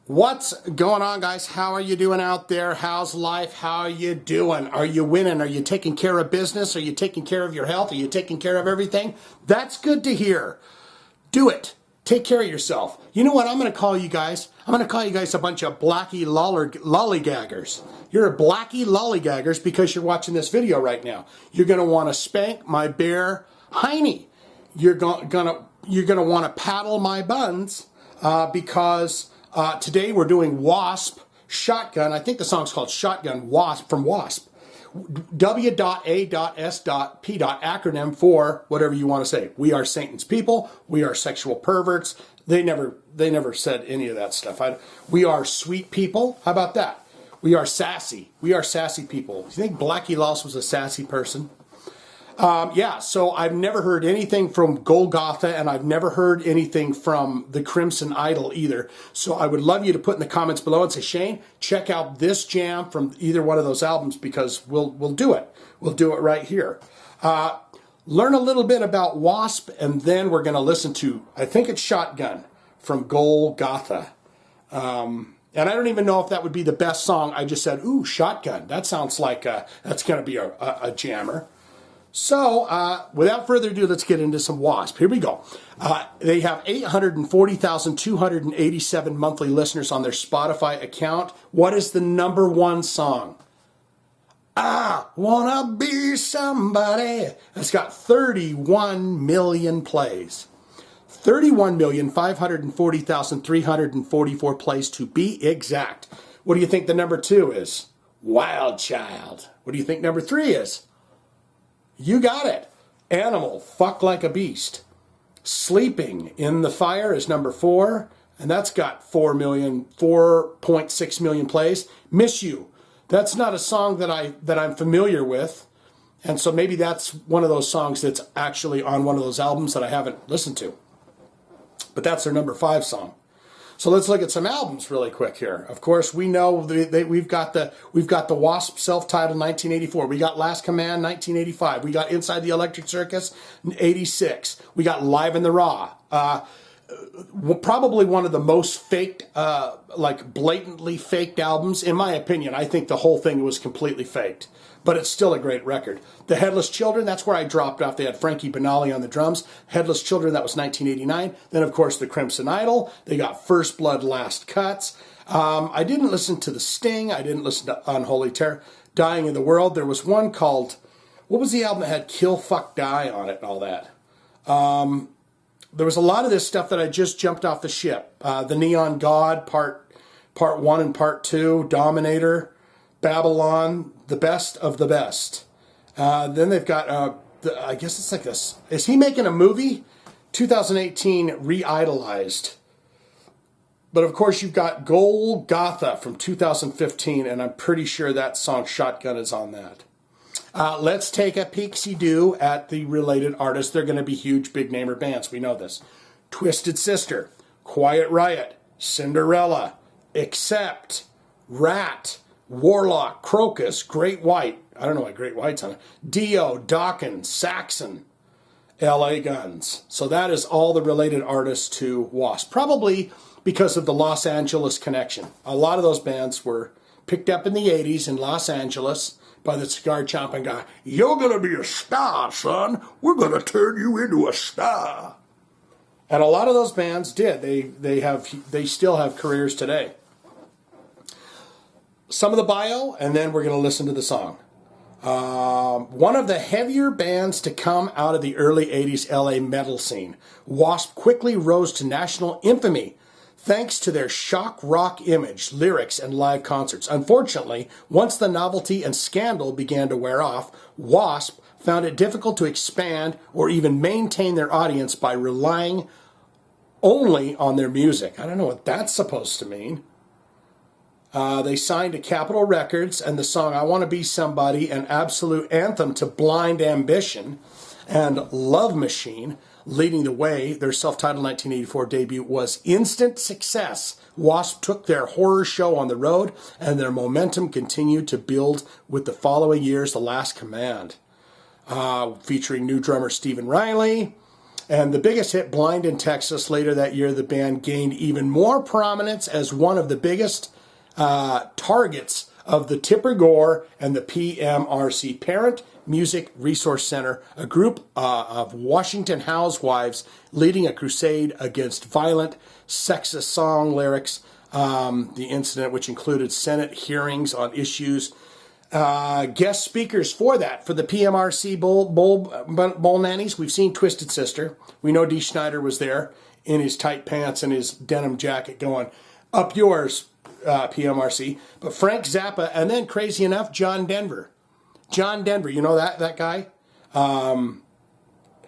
What's going on, guys? How are you doing out there? How's life? How are you doing? Are you winning? Are you taking care of business? Are you taking care of your health? Are you taking care of everything? That's good to hear. Do it. Take care of yourself. You know what I'm going to call you guys? I'm going to call you guys a bunch of blacky lollygaggers. You're a blacky lollygaggers because you're watching this video right now. You're going to want to spank my bare hiney. You're going to want to paddle my buns because today we're doing W.A.S.P. Shotgun. I think the song's called Shotgun W.A.S.P. from W.A.S.P. W.A.S.P. acronym for whatever you want to say. We are Satan's people. We are sexual perverts. They never said any of that stuff. We are sweet people. How about that? We are sassy. We are sassy people. Do you think Blackie Loss was a sassy person? Yeah, so I've never heard anything from Golgotha, and I've never heard anything from the Crimson Idol either. So I would love you to put in the comments below and say, Shane, check out this jam from either one of those albums because we'll do it. We'll do it right here. Learn a little bit about W.A.S.P, and then we're going to listen to, I think it's Shotgun from Golgotha. And I don't even know if that would be the best song. I just said, ooh, Shotgun. That sounds like that's going to be a jammer. So, without further ado, let's get into some W.A.S.P. Here we go. They have 840,287 monthly listeners on their Spotify account. What is the _1 song? I wanna be somebody. That's got 31 million plays. 31,540,344 plays to be exact. What do you think the #2 is? Wild Child. What do you think #3 is? You got it. Animal, Fuck Like a Beast. Sleeping in the Fire is #4, and that's got 4.6 million plays. Miss You. That's not a song that I'm familiar with, and so maybe that's one of those songs that's actually on one of those albums that I haven't listened to. But that's their #5 song. So let's look at some albums really quick here. Of course, we know we've got the W.A.S.P. self-titled 1984. We got Last Command 1985. We got Inside the Electric Circus 86. We got Live in the Raw. Probably one of the most faked, like blatantly faked albums. In my opinion, I think the whole thing was completely faked. But it's still a great record. The Headless Children, that's where I dropped off. They had Frankie Banali on the drums. Headless Children, that was 1989. Then, of course, the Crimson Idol. They got First Blood, Last Cuts. I didn't listen to The Sting. I didn't listen to Unholy Terror. Dying in the World. There was one called, what was the album that had Kill, Fuck, Die on it and all that? There was a lot of this stuff that I just jumped off the ship. The Neon God, part 1 and part 2. Dominator. Babylon, The Best of the Best. Then they've got, I guess it's like this. Is he making a movie? 2018 Re-Idolized. But of course you've got Golgotha from 2015, and I'm pretty sure that song Shotgun is on that. Let's take a peek-see-do at the related artists. They're going to be huge, big-namer bands. We know this. Twisted Sister, Quiet Riot, Cinderella, Accept, Rat, Warlock, Crocus, Great White. I don't know why Great White's on it. Dio, Dawkins, Saxon, LA Guns. So that is all the related artists to W.A.S.P. Probably because of the Los Angeles connection. A lot of those bands were picked up in the 80s in Los Angeles by the cigar chomping guy. You're going to be a star, son. We're going to turn you into a star. And a lot of those bands did. They still have careers today. Some of the bio, and then we're going to listen to the song. One of the heavier bands to come out of the early 80s LA metal scene, W.A.S.P. quickly rose to national infamy thanks to their shock rock image, lyrics, and live concerts. Unfortunately, once the novelty and scandal began to wear off, W.A.S.P. found it difficult to expand or even maintain their audience by relying only on their music. I don't know what that's supposed to mean. They signed to Capitol Records, and the song I Want to Be Somebody, an absolute anthem to Blind Ambition, and Love Machine, leading the way. Their self-titled 1984 debut was instant success. W.A.S.P. took their horror show on the road, and their momentum continued to build with the following year's The Last Command, featuring new drummer Stephen Riley. And the biggest hit, Blind in Texas, later that year, the band gained even more prominence as one of the biggest targets of the Tipper Gore and the PMRC, Parent Music Resource Center, a group of Washington housewives leading a crusade against violent, sexist song lyrics. The incident, which included Senate hearings on issues, guest speakers for that, for the PMRC Bowl Nannies. We've seen Twisted Sister. We know Dee Snider was there in his tight pants and his denim jacket going, "Up yours, PMRC." But Frank Zappa, and then crazy enough, John Denver. John Denver, you know that guy?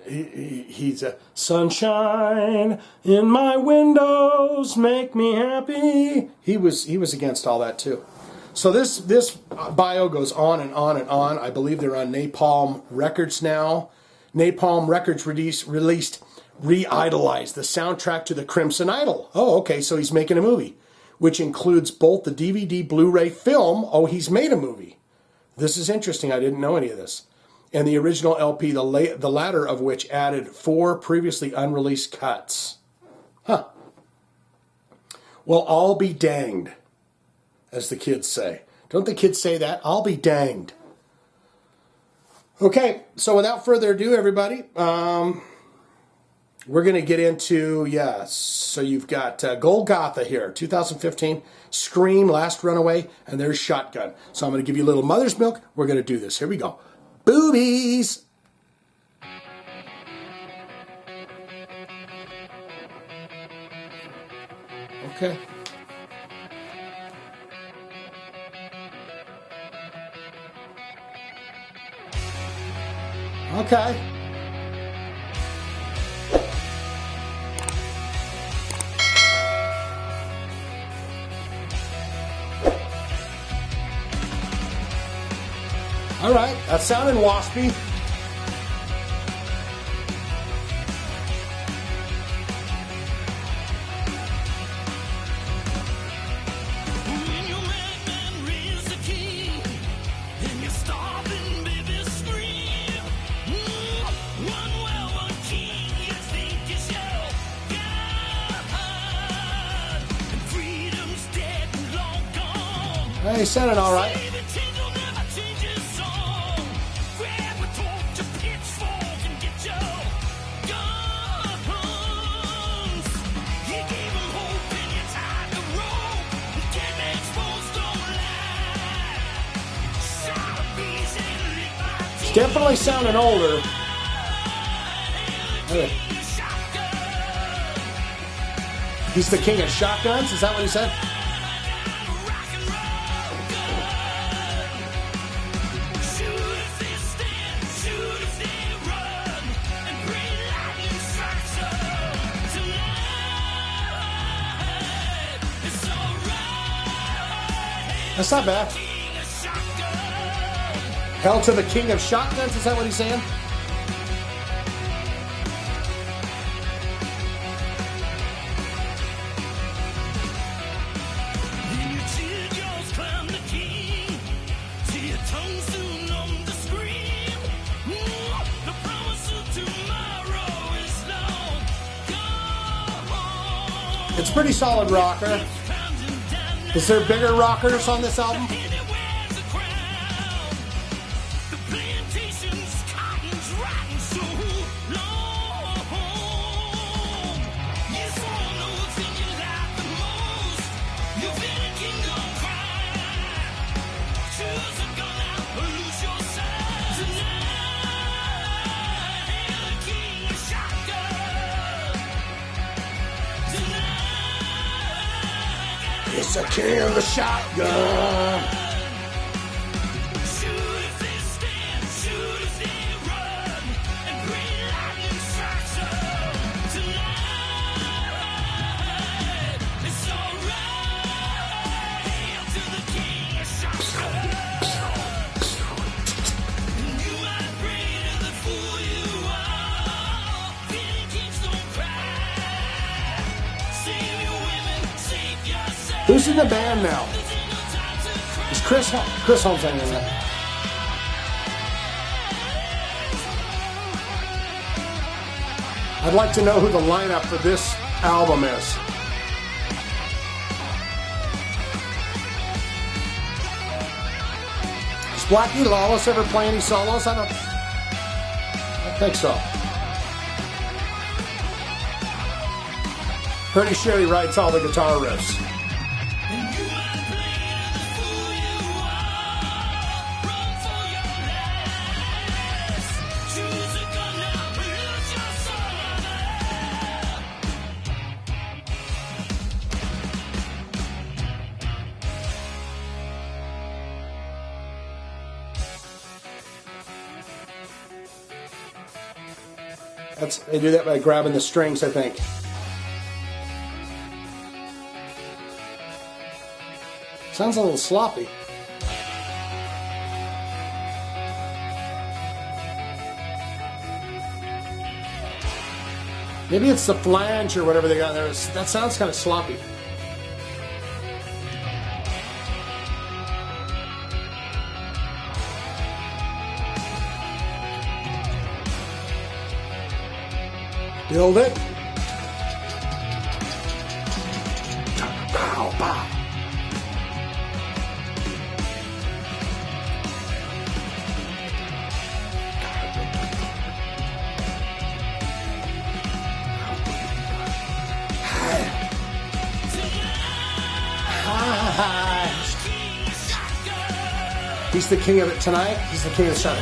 He's a sunshine in my windows, make me happy. He was against all that too. So this bio goes on and on and on. I believe they're on Napalm Records now. Napalm Records released Re-Idolized, the soundtrack to The Crimson Idol. Oh, okay, so he's making a movie, which includes both the DVD, Blu-ray, film. Oh, he's made a movie. This is interesting. I didn't know any of this. And the original LP, the latter of which added 4 previously unreleased cuts. Huh. Well, I'll be danged, as the kids say. Don't the kids say that? I'll be danged. Okay, so without further ado, everybody, we're going to get into, so you've got Golgotha here, 2015, Scream, Last Runaway, and there's Shotgun. So I'm going to give you a little mother's milk. We're going to do this. Here we go. Boobies! Okay. Okay. All right, that's sounding waspy. Hey, he's sounding all right. Definitely sounding older. He's the king of shotguns? Is that what he said? That's not bad. Hell to the king of shotguns, is that what he's saying? It's pretty solid rocker. Is there bigger rockers on this album? It's a king of the shotgun. Who's in the band now? Is Chris Holmes in that? I'd like to know who the lineup for this album is. Does Blackie Lawless ever play any solos? I don't think so. Bernie Sherry writes all the guitar riffs. They do that by grabbing the strings, I think. Sounds a little sloppy. Maybe it's the flange or whatever they got there. That sounds kind of sloppy. Build it. Bow, bow. He's the king of it tonight. He's the king of the shot.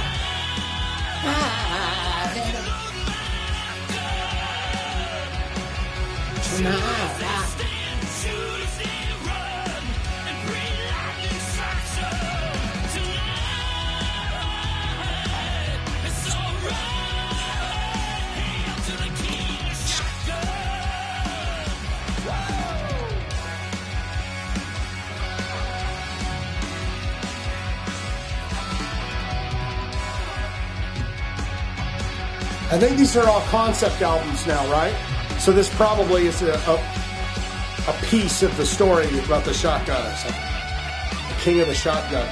I think these are all concept albums now, right? So this probably is a piece of the story about the shotgun or something. The king of the shotgun.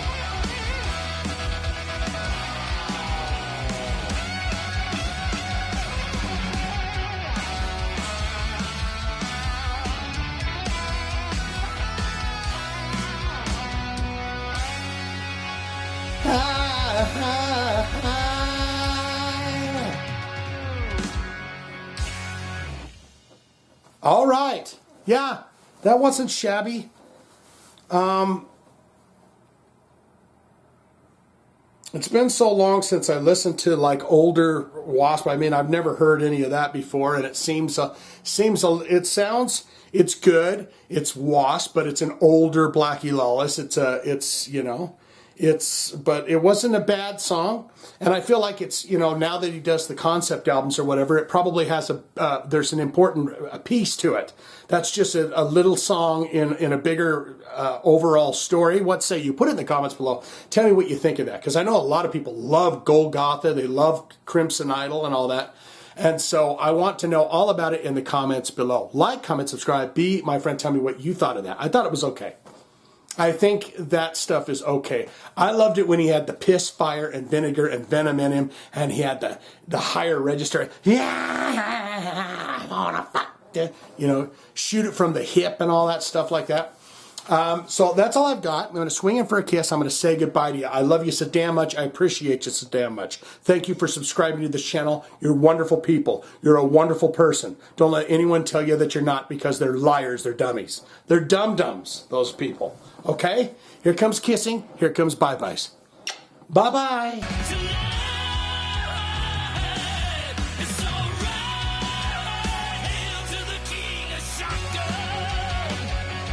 All right. Yeah, that wasn't shabby. It's been so long since I listened to like older W.A.S.P. I mean, I've never heard any of that before, and it it's good. It's W.A.S.P, but it's an older Blackie Lawless. But it wasn't a bad song, and I feel like it's, now that he does the concept albums or whatever, it probably has there's an important piece to it. That's just a little song in a bigger overall story. What say you? Put it in the comments below. Tell me what you think of that, because I know a lot of people love Golgotha, they love Crimson Idol and all that. And so I want to know all about it in the comments below. Like, comment, subscribe. Be my friend. Tell me what you thought of that. I thought it was okay. I think that stuff is okay. I loved it when he had the piss, fire, and vinegar and venom in him, and he had the higher register. Yeah, I wanna fuck, shoot it from the hip and all that stuff like that. So that's all I've got. I'm going to swing in for a kiss. I'm going to say goodbye to you. I love you so damn much. I appreciate you so damn much. Thank you for subscribing to this channel. You're wonderful people. You're a wonderful person. Don't let anyone tell you that you're not, because they're liars. They're dummies. They're dum-dums, those people. Okay? Here comes kissing. Here comes bye-byes. Bye-bye.